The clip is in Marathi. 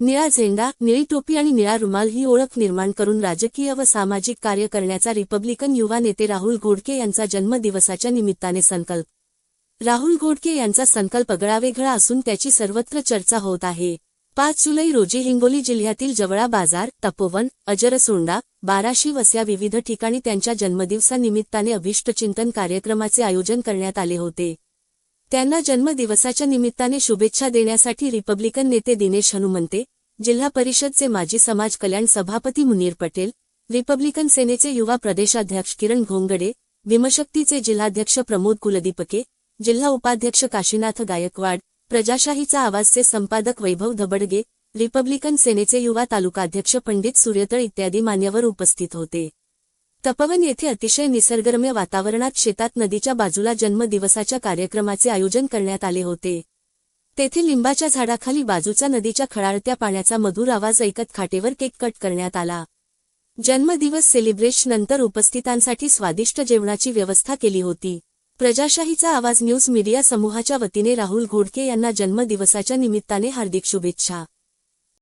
निळा झेंडा, निळी टोपी आणि निळा रुमाल ही ओळख निर्माण करून राजकीय व सामाजिक कार्य करण्याचा रिपब्लिकन युवा नेते राहुल घोडके यांचा जन्मदिवसाच्या निमित्ताने संकल्प. राहुल घोडके यांचा संकल्प आगळावेगळा असून त्याची सर्वत्र चर्चा होत आहे. 5 जुलै रोजी हिंगोली जिल्ह्यातील जवळा बाजार, तपोवन, अजरसोंडा, बाराशिव अशा विविध ठिकाणी त्यांच्या जन्मदिवसानिमित्ताने अभिष्टचिंतन कार्यक्रमाचे आयोजन करण्यात आले होते. त्यांना जन्मदिवसाच्या निमित्ताने शुभेच्छा देण्यासाठी रिपब्लिकन नेते दिनेश हनुमंते, जिल्हा परिषदचे माजी समाज कल्याण सभापती मुनीर पटेल, रिपब्लिकन सेनेचे युवा प्रदेशाध्यक्ष किरण घोंगडे, भीमशक्तीचे जिल्हाध्यक्ष प्रमोद कुलदीपके, जिल्हा उपाध्यक्ष काशीनाथ गायकवाड, प्रजाशाहीचा आवाजचे संपादक वैभव धबडगे, रिपब्लिकन सेनेचे युवा तालुकाध्यक्ष पंडित सूर्यतळ इत्यादी मान्यवर उपस्थित होते. तपोवन येथे अतिशय निसर्गरम्य वातावरणात शेतात नदीच्या बाजूला जन्मदिवसाच्या कार्यक्रमाचे आयोजन करण्यात आले होते. तेथे लिंबाच्या झाडाखाली बाजूच्या नदीच्या खळाळत्या पाण्याचा मधुर आवाज ऐकत खाटेवर केक कट करण्यात आला. जन्मदिवस सेलिब्रेशननंतर उपस्थितांसाठी स्वादिष्ट जेवणाची व्यवस्था केली होती. प्रजाशाहीचा आवाज न्यूज मीडिया समूहाच्या वतीने राहुल घोडके यांना जन्मदिवसाच्या निमित्ताने हार्दिक शुभेच्छा.